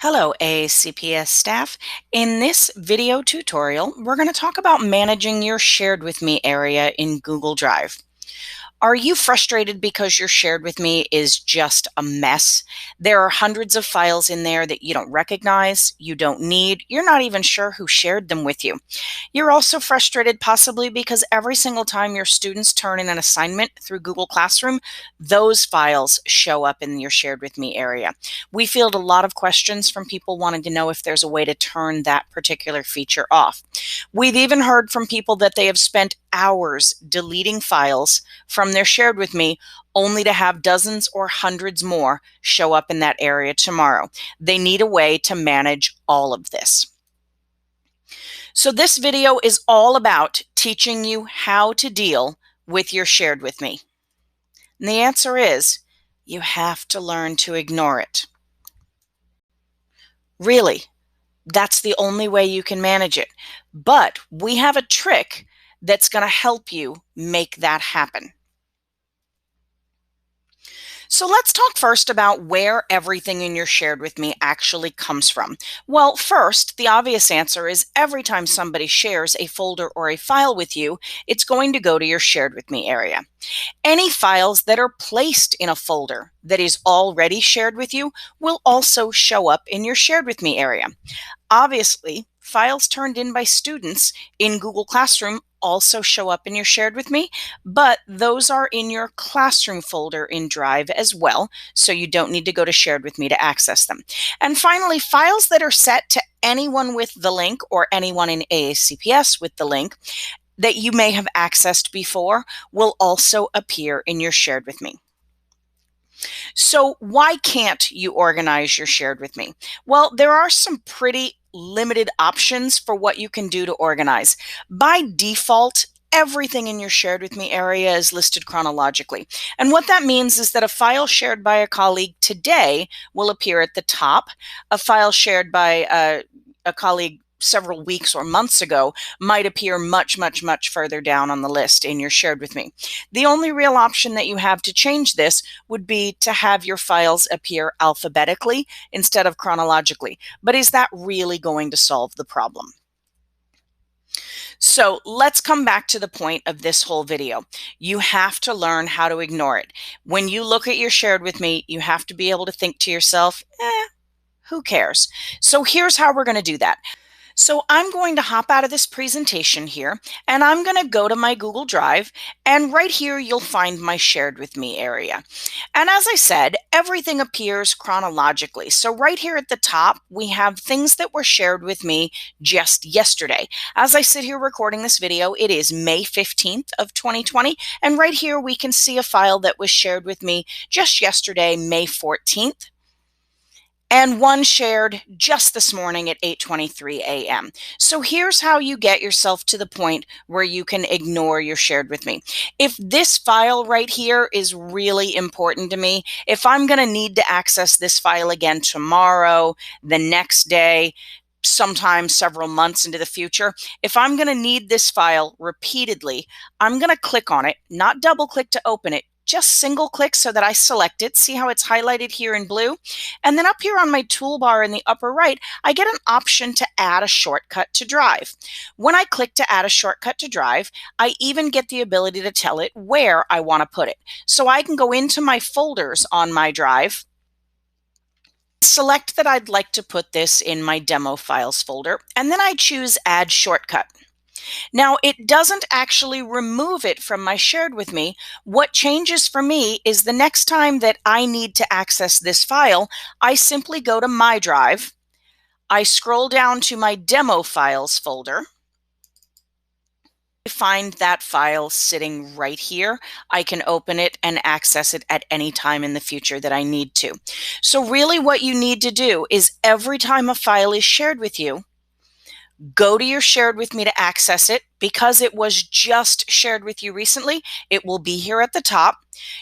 Hello, AACPS staff. In this video tutorial, we're going to talk about managing your Shared With Me area in Google Drive. Are you frustrated because your Shared With Me is just a mess? There are hundreds of files in there that you don't recognize, you don't need, you're not even sure who shared them with you. You're also frustrated possibly because every single time your students turn in an assignment through Google Classroom, those files show up in your Shared With Me area. We field a lot of questions from people wanting to know if there's a way to turn that particular feature off. We've even heard from people that they have spent hours deleting files from their Shared With Me only to have dozens or hundreds more show up in that area tomorrow. They need a way to manage all of this. So this video is all about teaching you how to deal with your Shared With Me. And the answer is, you have to learn to ignore it. Really, that's the only way you can manage it. But we have a trick that's going to help you make that happen. So let's talk first about where everything in your Shared With Me actually comes from. Well, first, the obvious answer is every time somebody shares a folder or a file with you, it's going to go to your Shared With Me area. Any files that are placed in a folder that is already shared with you will also show up in your Shared With Me area. Obviously, files turned in by students in Google Classroom also show up in your Shared With Me, but those are in your Classroom folder in Drive as well, so you don't need to go to Shared With Me to access them. And finally, files that are set to anyone with the link or anyone in AACPS with the link that you may have accessed before will also appear in your Shared With Me. So why can't you organize your Shared With Me? Well, there are some pretty limited options for what you can do to organize. By default, everything in your Shared With Me area is listed chronologically. And what that means is that a file shared by a colleague today will appear at the top. A file shared by a colleague several weeks or months ago might appear much further down on the list in your Shared With Me. The only real option that you have to change this would be to have your files appear alphabetically instead of chronologically. But is that really going to solve the problem? So let's come back to the point of this whole video. You have to learn how to ignore it. When you look at your Shared With Me, you have to be able to think to yourself, who cares? So here's how we're going to do that. So I'm going to hop out of this presentation here, and I'm going to go to my Google Drive, and right here you'll find my Shared With Me area. And as I said, everything appears chronologically. So right here at the top, we have things that were shared with me just yesterday. As I sit here recording this video, it is May 15th of 2020, and right here we can see a file that was shared with me just yesterday, May 14th. And one shared just this morning at 8:23 a.m. So here's how you get yourself to the point where you can ignore your Shared With Me. If this file right here is really important to me, if I'm going to need to access this file again tomorrow, the next day, sometime several months into the future, if I'm going to need this file repeatedly, I'm going to click on it, not double click to open it, just single click so that I select it. See how it's highlighted here in blue? And then up here on my toolbar in the upper right, I get an option to add a shortcut to Drive. When I click to add a shortcut to Drive, I even get the ability to tell it where I want to put it. So I can go into my folders on my Drive, select that I'd like to put this in my demo files folder, and then I choose Add Shortcut. Now, it doesn't actually remove it from my Shared With Me. What changes for me is the next time that I need to access this file, I simply go to my Drive, I scroll down to my demo files folder, I find that file sitting right here. I can open it and access it at any time in the future that I need to. So really what you need to do is every time a file is shared with you, go to your Shared With Me to access it. Because it was just shared with you recently, it will be here at the top.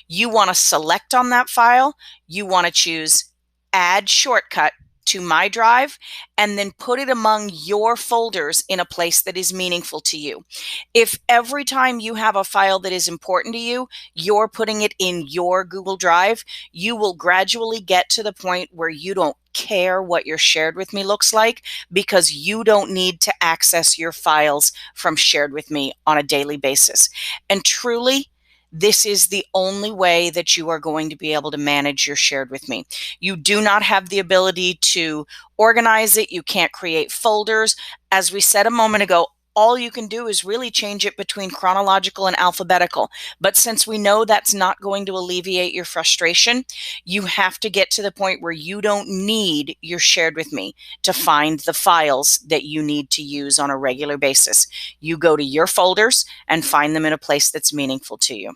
You want to select on that file. You want to choose Add Shortcut to my drive and then put it among your folders in a place that is meaningful to you. If every time you have a file that is important to you, you're putting it in your Google Drive, you will gradually get to the point where you don't care what your shared with me looks like, because you don't need to access your files from shared with me on a daily basis. And truly, this is the only way that you are going to be able to manage your shared with me. You do not have the ability to organize it. You can't create folders. As we said a moment ago, all you can do is really change it between chronological and alphabetical. But since we know that's not going to alleviate your frustration, you have to get to the point where you don't need your shared with me to find the files that you need to use on a regular basis. You go to your folders and find them in a place that's meaningful to you.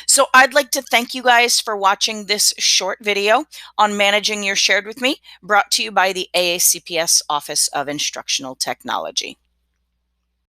So I'd like to thank you guys for watching this short video on managing your shared with me, brought to you by the AACPS Office of Instructional Technology.